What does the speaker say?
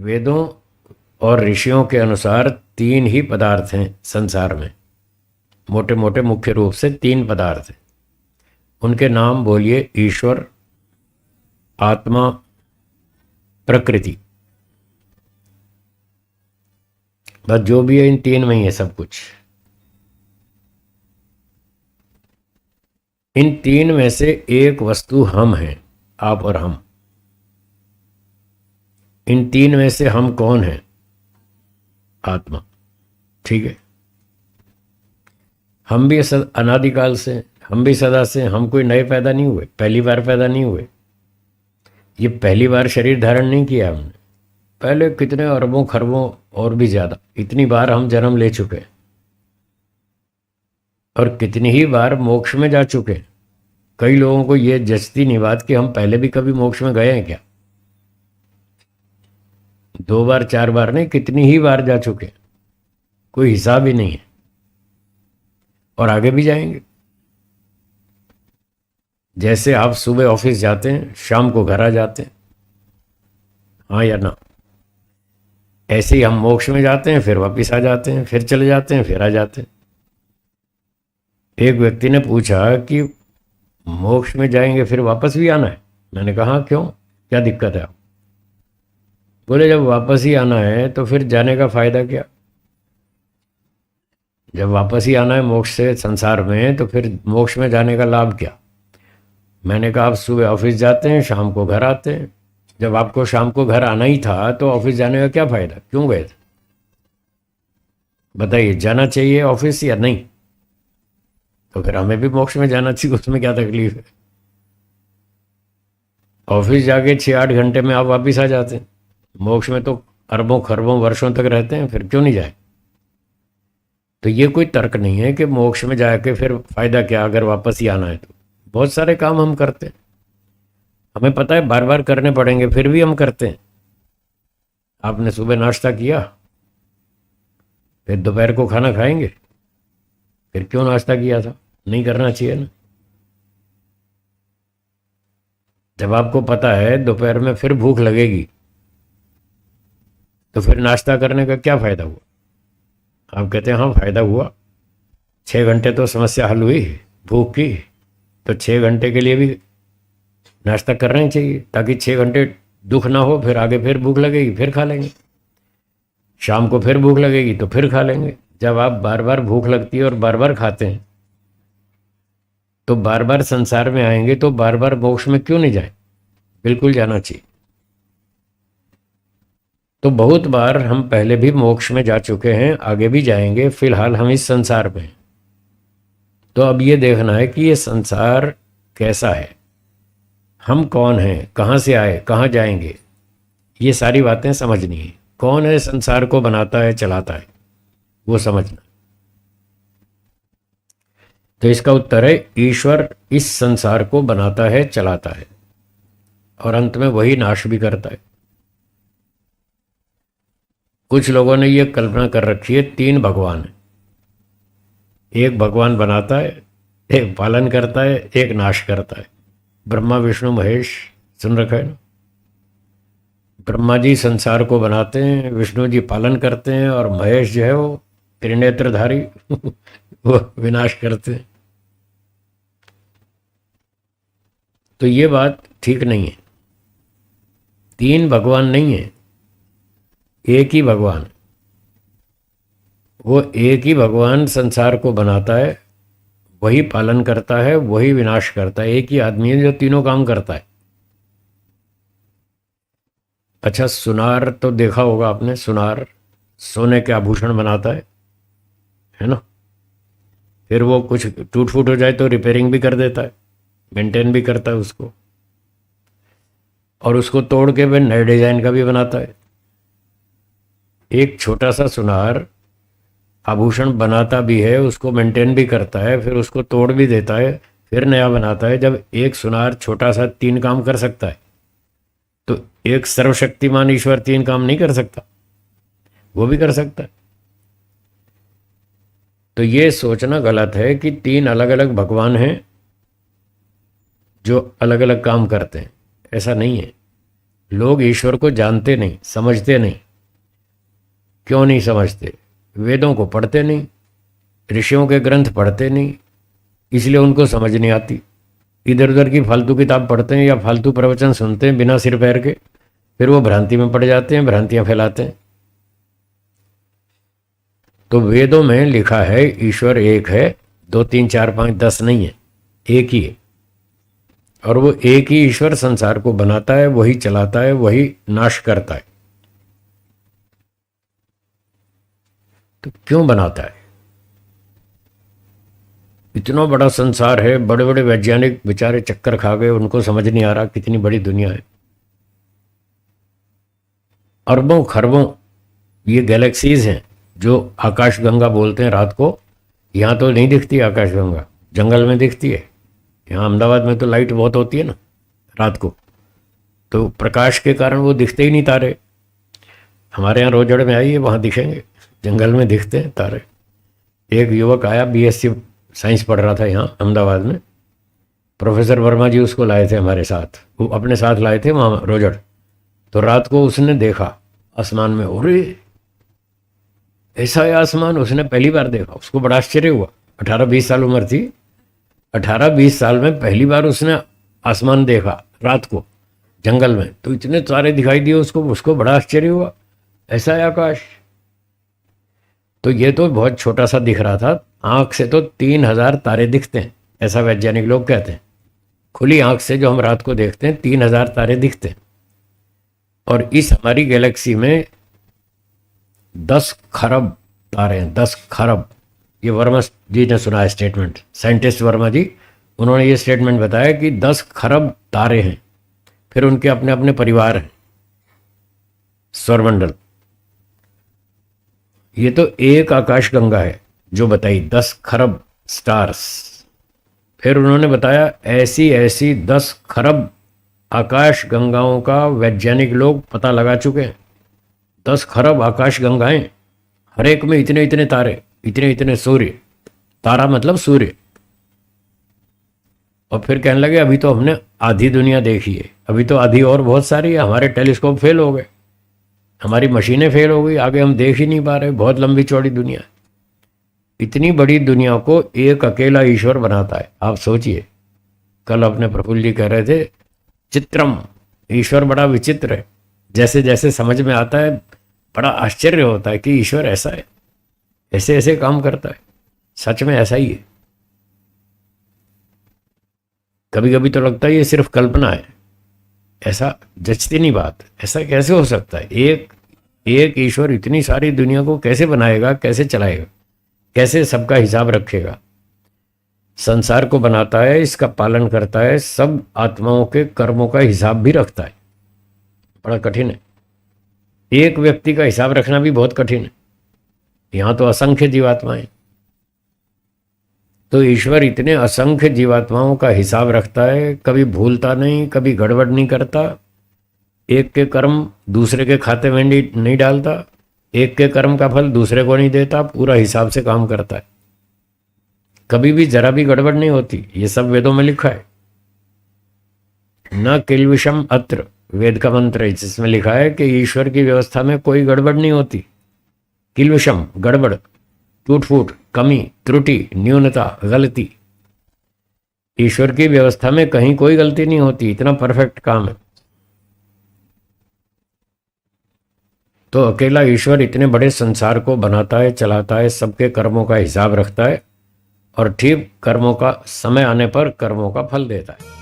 वेदों और ऋषियों के अनुसार तीन ही पदार्थ हैं संसार में। मोटे मोटे मुख्य रूप से तीन पदार्थ हैं। उनके नाम बोलिए: ईश्वर, आत्मा, प्रकृति। बस जो भी है इन तीन में ही है सब कुछ। इन तीन में से एक वस्तु हम हैं, आप और हम। इन तीन में से हम कौन हैं? आत्मा। ठीक है। हम भी अनादिकाल से, हम भी सदा से, हम कोई नए पैदा नहीं हुए, पहली बार पैदा नहीं हुए। ये पहली बार शरीर धारण नहीं किया हमने, पहले कितने अरबों खरबों और भी ज़्यादा, इतनी बार हम जन्म ले चुके हैं और कितनी ही बार मोक्ष में जा चुके हैं। कई लोगों को ये जचती नहीं बात कि हम पहले भी कभी मोक्ष में गए हैं क्या। 2 बार 4 बार नहीं, कितनी ही बार जा चुके हैं, कोई हिसाब ही नहीं है, और आगे भी जाएंगे। जैसे आप सुबह ऑफिस जाते हैं, शाम को घर आ जाते हैं, हाँ या ना, ऐसे ही हम मोक्ष में जाते हैं, फिर वापस आ जाते हैं, फिर चले जाते हैं, फिर आ जाते हैं। एक व्यक्ति ने पूछा कि मोक्ष में जाएंगे फिर वापस भी आना है? मैंने कहा हाँ, क्यों, क्या दिक्कत है? बोले जब वापस ही आना है तो फिर जाने का फायदा क्या? जब वापस ही आना है मोक्ष से संसार में, तो फिर मोक्ष में जाने का लाभ क्या? मैंने कहा आप सुबह ऑफिस जाते हैं, शाम को घर आते हैं। जब आपको शाम को घर आना ही था तो ऑफिस जाने का क्या फायदा, क्यों गए थे? बताइए, जाना चाहिए ऑफिस या नहीं? तो फिर हमें भी मोक्ष में जाना चाहिए, उसमें क्या तकलीफ है? ऑफिस जाके 6-8 घंटे में आप वापिस आ जाते हैं, मोक्ष में तो अरबों खरबों वर्षों तक रहते हैं, फिर क्यों नहीं जाए? तो ये कोई तर्क नहीं है कि मोक्ष में जाके फिर फायदा क्या अगर वापस ही आना है तो। बहुत सारे काम हम करते हैं, हमें पता है बार बार करने पड़ेंगे, फिर भी हम करते हैं। आपने सुबह नाश्ता किया, फिर दोपहर को खाना खाएंगे, फिर क्यों नाश्ता किया था? नहीं करना चाहिए ना। जब आपको पता है दोपहर में फिर भूख लगेगी, तो फिर नाश्ता करने का क्या फायदा हुआ? आप कहते हैं हाँ फायदा हुआ, 6 घंटे तो समस्या हल हुई भूख की, तो 6 घंटे के लिए भी नाश्ता करना ही चाहिए ताकि 6 घंटे दुख ना हो, फिर आगे फिर भूख लगेगी फिर खा लेंगे, शाम को फिर भूख लगेगी तो फिर खा लेंगे। जब आप बार बार भूख लगती है और बार बार खाते हैं, तो बार बार संसार में आएंगे तो बार बार मोक्ष में क्यों नहीं जाए? बिल्कुल जाना चाहिए। तो बहुत बार हम पहले भी मोक्ष में जा चुके हैं, आगे भी जाएंगे, फिलहाल हम इस संसार में हैं। तो अब ये देखना है कि ये संसार कैसा है, हम कौन हैं, कहाँ से आए, कहाँ जाएंगे, ये सारी बातें समझनी है। कौन है संसार को बनाता है, चलाता है, वो समझना। तो इसका उत्तर है ईश्वर इस संसार को बनाता है, चलाता है, और अंत में वही नाश भी करता है। कुछ लोगों ने ये कल्पना कर रखी है 3 भगवान है, एक भगवान बनाता है, एक पालन करता है, एक नाश करता है। ब्रह्मा विष्णु महेश सुन रखा है ना? ब्रह्मा जी संसार को बनाते हैं, विष्णु जी पालन करते हैं, और महेश जो है वो त्रिनेत्रधारी वो विनाश करते हैं। तो ये बात ठीक नहीं है। 3 भगवान नहीं है, एक ही भगवान। वो एक ही भगवान संसार को बनाता है, वही पालन करता है, वही विनाश करता है। एक ही आदमी है जो तीनों काम करता है। अच्छा, सुनार तो देखा होगा आपने, सुनार सोने के आभूषण बनाता है ना? फिर वो कुछ टूट फूट हो जाए तो रिपेयरिंग भी कर देता है, मेंटेन भी करता है उसको, और उसको तोड़ के फिर नए डिजाइन का भी बनाता है। एक छोटा सा सुनार आभूषण बनाता भी है, उसको मेंटेन भी करता है, फिर उसको तोड़ भी देता है, फिर नया बनाता है। जब एक सुनार छोटा सा 3 काम कर सकता है, तो एक सर्वशक्तिमान ईश्वर 3 काम नहीं कर सकता? वो भी कर सकता है। तो ये सोचना गलत है कि 3 अलग अलग भगवान हैं जो अलग अलग काम करते हैं। ऐसा नहीं है। लोग ईश्वर को जानते नहीं, समझते नहीं। क्यों नहीं समझते? वेदों को पढ़ते नहीं, ऋषियों के ग्रंथ पढ़ते नहीं, इसलिए उनको समझ नहीं आती। इधर उधर की फालतू किताब पढ़ते हैं या फालतू प्रवचन सुनते हैं बिना सिर पैर के, फिर वो भ्रांति में पड़ जाते हैं, भ्रांतियां फैलाते हैं। तो वेदों में लिखा है ईश्वर एक है, 2 3 4 5 10 नहीं है, एक ही है। और वो एक ही ईश्वर संसार को बनाता है, वही चलाता है, वही नाश करता है। तो क्यों बनाता है? इतना बड़ा संसार है, बड़े बड़े वैज्ञानिक बेचारे चक्कर खा गए, उनको समझ नहीं आ रहा कितनी बड़ी दुनिया है। अरबों खरबों ये गैलेक्सीज हैं जो आकाशगंगा बोलते हैं रात को। यहाँ तो नहीं दिखती आकाशगंगा, जंगल में दिखती है। यहाँ अहमदाबाद में तो लाइट बहुत होती है ना रात को, तो प्रकाश के कारण वो दिखते ही नहीं तारे। हमारे यहाँ रोजड़ में आइए, वहाँ दिखेंगे, जंगल में दिखते हैं तारे। एक युवक आया, बीएससी साइंस पढ़ रहा था यहाँ अहमदाबाद में, प्रोफेसर वर्मा जी उसको लाए थे हमारे साथ, वो अपने साथ लाए थे वहाँ रोजड़। तो रात को उसने देखा आसमान में, अरे ऐसा है आसमान, उसने पहली बार देखा। उसको बड़ा आश्चर्य हुआ, 18-20 साल उम्र थी, 18-20 साल में पहली बार उसने आसमान देखा रात को जंगल में। तो इतने तारे दिखाई दिए उसको बड़ा आश्चर्य हुआ, ऐसा है आकाश। तो ये तो बहुत छोटा सा दिख रहा था, आंख से तो 3000 तारे दिखते हैं, ऐसा वैज्ञानिक लोग कहते हैं। खुली आंख से जो हम रात को देखते हैं 3000 तारे दिखते हैं। और इस हमारी गैलेक्सी में 10 खरब तारे हैं, 10 खरब। ये वर्मा जी ने सुना है स्टेटमेंट, साइंटिस्ट वर्मा जी, उन्होंने ये स्टेटमेंट बताया कि 10 खरब तारे हैं, फिर उनके अपने अपने परिवार हैं, स्वरमंडल। ये तो एक आकाशगंगा है जो बताई, 10 खरब स्टार्स। फिर उन्होंने बताया ऐसी ऐसी 10 खरब आकाश गंगाओं का वैज्ञानिक लोग पता लगा चुके हैं। 10 खरब आकाश गंगाएं, हर एक में इतने इतने तारे, इतने इतने सूर्य। तारा मतलब सूर्य। और फिर कहने लगे अभी तो हमने आधी दुनिया देखी है, अभी तो आधी और बहुत सारी है। हमारे टेलीस्कोप फेल हो गए, हमारी मशीनें फेल हो गई, आगे हम देख ही नहीं पा रहे, बहुत लंबी चौड़ी दुनिया। इतनी बड़ी दुनिया को एक अकेला ईश्वर बनाता है। आप सोचिए, कल अपने प्रफुल्ल जी कह रहे थे चित्रम, ईश्वर बड़ा विचित्र है। जैसे जैसे समझ में आता है बड़ा आश्चर्य होता है कि ईश्वर ऐसा है, ऐसे ऐसे काम करता है। सच में ऐसा ही है। कभी कभी तो लगता है ये सिर्फ कल्पना है, ऐसा जचती नहीं बात। ऐसा कैसे हो सकता है? एक ईश्वर इतनी सारी दुनिया को कैसे बनाएगा, कैसे चलाएगा, कैसे सबका हिसाब रखेगा? संसार को बनाता है, इसका पालन करता है, सब आत्माओं के कर्मों का हिसाब भी रखता है। बड़ा कठिन है। एक व्यक्ति का हिसाब रखना भी बहुत कठिन है, यहां तो असंख्य जीवात्माएं। तो ईश्वर इतने असंख्य जीवात्माओं का हिसाब रखता है, कभी भूलता नहीं, कभी गड़बड़ नहीं करता। एक के कर्म दूसरे के खाते में नहीं डालता, एक के कर्म का फल दूसरे को नहीं देता, पूरा हिसाब से काम करता है। कभी भी जरा भी गड़बड़ नहीं होती, ये सब वेदों में लिखा है। न किल्विषम अत्र, वेद का मंत्र है जिसमें लिखा है कि ईश्वर की व्यवस्था में कोई गड़बड़ नहीं होती। किल्विषम गड़बड़, टूट फूट, कमी, त्रुटि, न्यूनता, गलती। ईश्वर की व्यवस्था में कहीं कोई गलती नहीं होती, इतना परफेक्ट काम है। तो अकेला ईश्वर इतने बड़े संसार को बनाता है, चलाता है, सबके कर्मों का हिसाब रखता है और ठीक कर्मों का समय आने पर कर्मों का फल देता है।